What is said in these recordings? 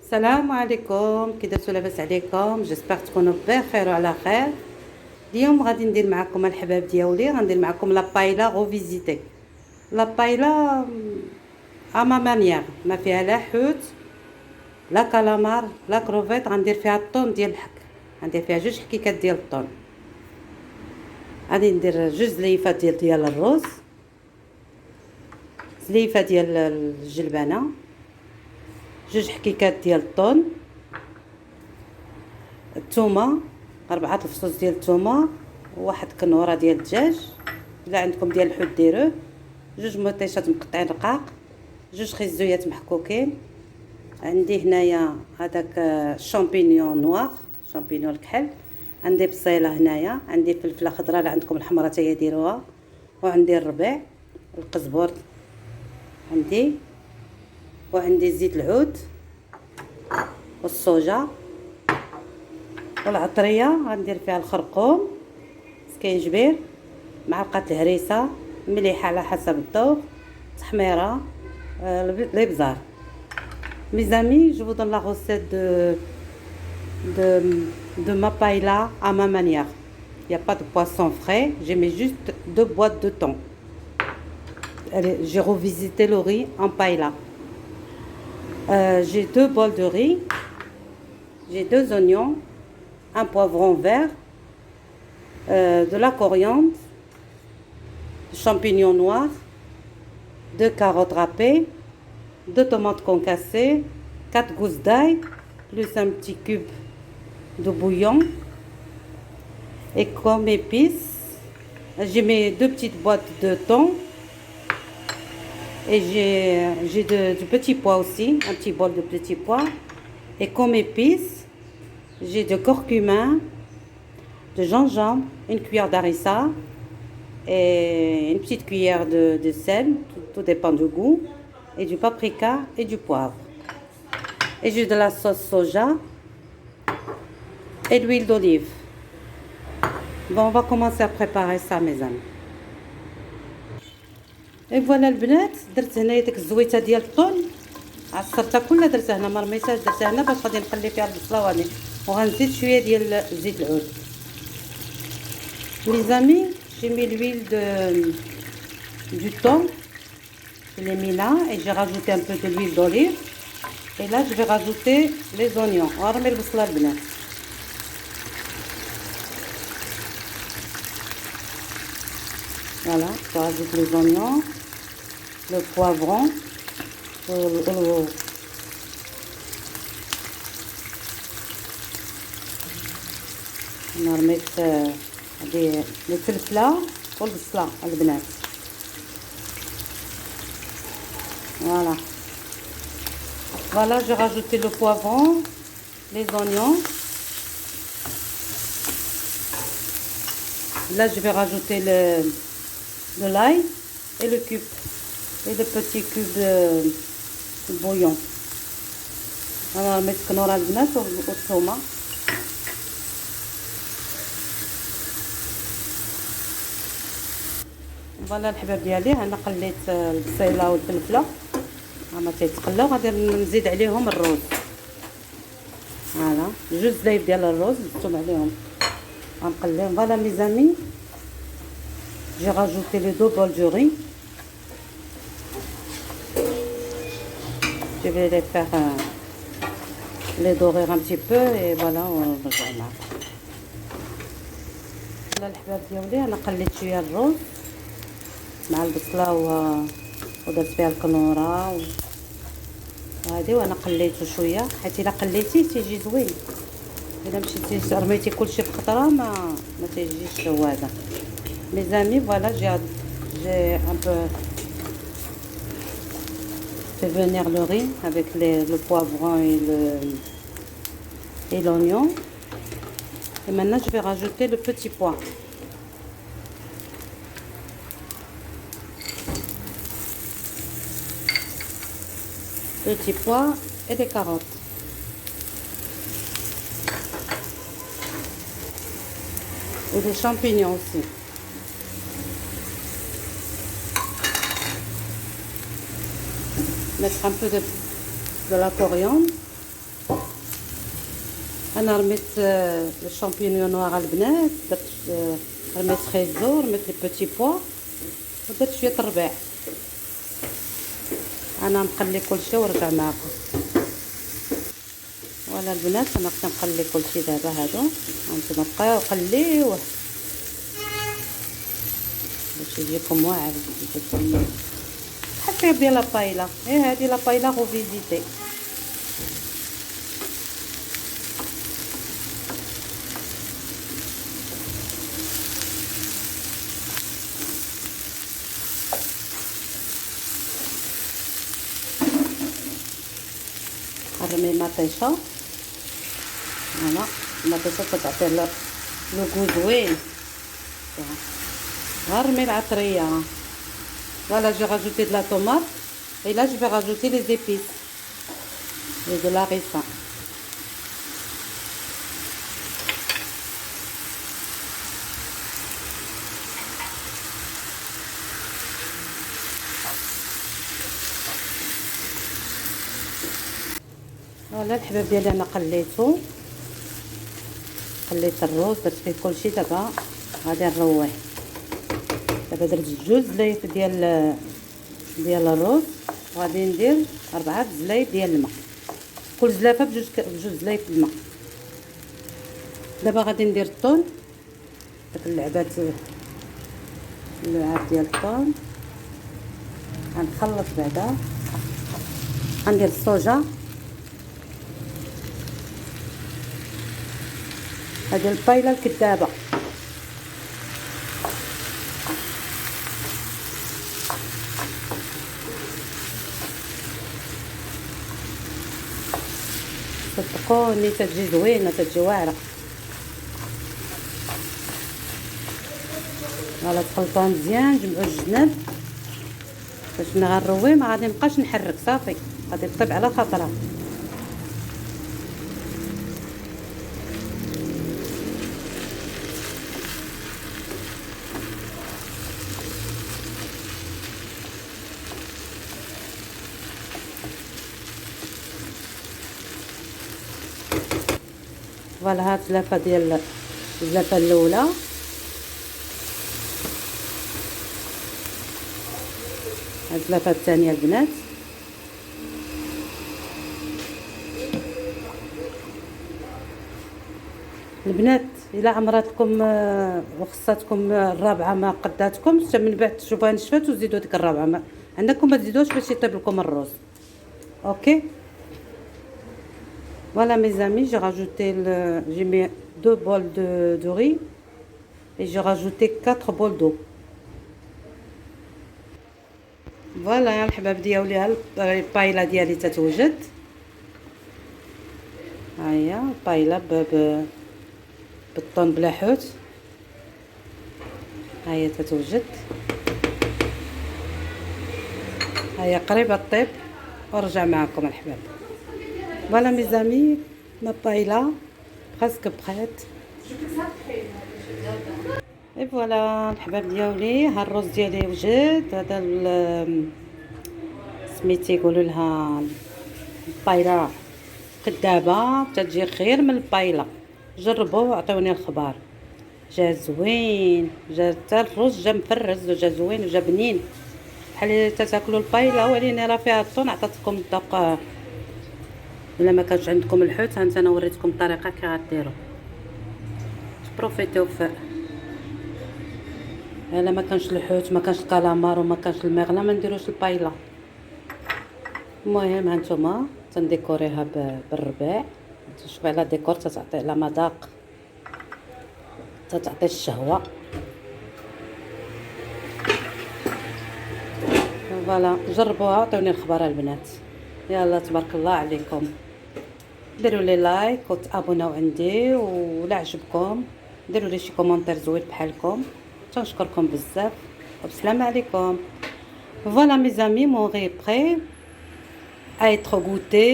السلام عليكم، كي درتو لاباس عليكم؟ جيسبر تكونوا بخير وعلى خير. اليوم غادي ندير معكم الحباب ديالي، غندير معكم لا بايلا غوفيزيتي. لا بايلا اما مانيير، ما فيها لا حوت لا كالامار لا كروفيت. غندير فيها الطون ديال الحك، غندير فيها جوج حكيكات ديال الطون. غادي ندير جوج زليفات ديال الرز، زليفه ديال الجلبانه، جوج حكيكات ديال الطون، الثومه، 4 الفصوص ديال الثومه، وواحد كنوره ديال الدجاج، الا عندكم ديال الحوت ديروه، جوج مطيشات مقطعين رقاق، جوج خيزويات محكوكين. عندي هنايا هذاك الشامبينيون نوار، شامبينيون الكحل. عندي بصيله هنايا، عندي فلفله خضراء، لا عندكم الحمراء حتى هي ديروها، وعندي الربيع، القزبر عندي، وعندي زيت العود والصوجا والعطريه. غندير فيها الخرقوم، سكينجبير، معلقه الهريسه، مليحه على حسب الذوق، تحميره، الابزار. Mes amis, je vous donne la recette de ma paella à ma manière. Il n'y a pas de poisson frais, j'ai mis juste 2 boîtes de thon. J'ai revisité le riz en paella. J'ai 2 bols de riz, j'ai 2 oignons, un poivron vert, de la coriandre, des champignons noirs, 2 carottes râpées, 2 tomates concassées, 4 gousses d'ail, plus un petit cube de bouillon. Et comme épices, j'ai mis 2 petites boîtes de thon. Et j'ai du petit pois aussi, un petit bol de petit pois. Et comme épices, j'ai de curcuma, de gingembre, une cuillère d'harissa et une petite cuillère de sel, tout dépend du goût, et du paprika et du poivre. Et j'ai de la sauce soja et de l'huile d'olive. Bon, on va commencer à préparer ça, mes amis. Et voilà البنات، درت هنايا ديك الزويته ديال الطون، عصرتها كلها، درتها هنا مرميتها، درتها هنا باش غادي نقلي فيها البصله وهادي، وغنزيد شويه ديال زيت العود. Les amis, j'ai mis l'huile du thon, je l'ai mis là, et j'ai rajouté un peu de l'huile d'olive. Et là, je vais rajouter les oignons. وغنرمي البصله البنات. Voilà, je rajoute les oignons, le poivron, رميت هذه الفلفله والبصله البنات. Voilà. Voilà, j'ai rajouté le poivron, les oignons. Là, je vais rajouter de l'ail et le cube et le petit cube de bouillon. انا رميت كنوره البنات والثومه. فوالا الحباب ديالي، انا قليت البصيله والفلفله هما تيتقلاو، غادي نزيد عليهم الرز. فوالا جوج زلايف ديال الرز زدتهم عليهم غنقليهم. فوالا ميزامي، j'ai rajouté les 2 bols de riz. Je vais les faire les dorer un petit peu et voilà ونرجع معكم. فوالا الحباب ديالي، انا قليت شويه الرز مع البصله ودرت فيها الكنوره وهذه، وانا قليته شويه، حيت الا قليتيه تيجي زوين. الا مشيتي رميتي كلشي بخطره ما تيجيش هو هذا. Mes amis, voilà, j'ai un peu fait venir le riz avec le poivron et l'oignon. Et maintenant, je vais rajouter le petit pois. Petit pois et des carottes. Et des champignons aussi. Mettre un peu de la coriandre انا رميت الشامبينيون نوار البنات، درت رميت خيزو، رميت لي بوتي بوا، ودرت شويه الربيع. انا نقلي كلشي ونرجع معكم. ولا البنات انا كنقلي كلشي دابا. هادو هانتوما بقاو قليوه باش يجيكم واعر، يجيكم بحال ديال لابايلا. هادي لابايلا غو فيزيتي. نرمي مطيشه. فوالا المطيشه كتعطي لو كو زوين. نرمي العطريه. فوالا جي راجوتي دو لا طوماط et là je vais rajouter les épices et de l'harissa. فوالا الحباب ديالي انا قليته، قليت الروز، درت فيه كلشي. دابا غادي نرويه. دابا درت 2 زلايف ديال الروز، وغادي ندير 4 زلايف ديال الماء، كل زلافه بجوج زلايف الماء. دابا غادي ندير الطون، داك اللعاب ديال الطون غنخلط. بعدا غندير الصوجا. هذه البايله الكذابه. صدقوني تتجي زوينه، تتجي واعره. فوالا تخلطوها مزيان، جمعوا الجناب باش ملي غنروي ما غادي نبقاش نحرك. صافي غادي طيب على خاطرها. فوالا هاد الزلافه الاولى. هاد الزلافه الثانيه البنات. البنات الا عمراتكم وخصاتكم الرابعه ما قداتكم، حتى من بعد تشوفوها نشفات وتزيدوا ديك الرابعه. ما عندكم ما تزيدوش باش يطيب لكم الرز. اوكي. Voilà mes amis, j'ai mis 2 bols de riz et j'ai rajouté 4 bols d'eau. Voilà يا الحباب ديالي، البايلا ديالي تتوجد. هيا البايلا بالطون بلا حوت. هيا تتوجد، هيا قريبه طيب ونرجع معكم الحباب. Voilà mes amis, ma paella presque prête. Et voilà الحباب ديالي، ها الرز ديالي وجد. هذا سميتي يقولوا لها البايلا كدابه، تتجي خير من البايلا. جربوه وعطيوني الخبار. جا زوين، جا حتى الرز جا مفرز وجا زوين وجا بنين بحال تاكلوا البايلا، ولكن راه فيها الطون. عطاتكم الذوق. الا ما كانش عندكم الحوت، هانت انا وريتكم الطريقه كي غديروا. بروفيتيو الا ما كانش الحوت، ما كانش الكالامار وما كانش المغله، ما نديروش البايلا. المهم هانتوما تنديكوريها بالربيع. شوفي على ديكور تتعطي على مذاق، تتعطي الشهوه. فوالا جربوها وعطيوني الخبر البنات. يلا تبارك الله عليكم. ديروا لي لايك وتابوناو عندي، ولا عجبكم ديروا لي شي كومونتير زوين بحالكم. تنشكركم بزاف وبسلامه عليكم. Voilà mes amis, mon riz est prêt à être goûté.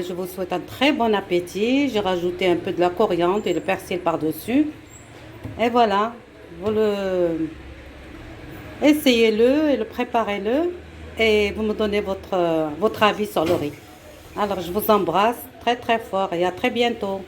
Je vous souhaite un très bon appétit. J'ai rajouté un peu de la coriandre et le persil par-dessus. Et voilà, vous le essayez-le et le préparez-le et vous me donnez votre avis sur le riz. Alors je vous embrasse très très fort et à très bientôt.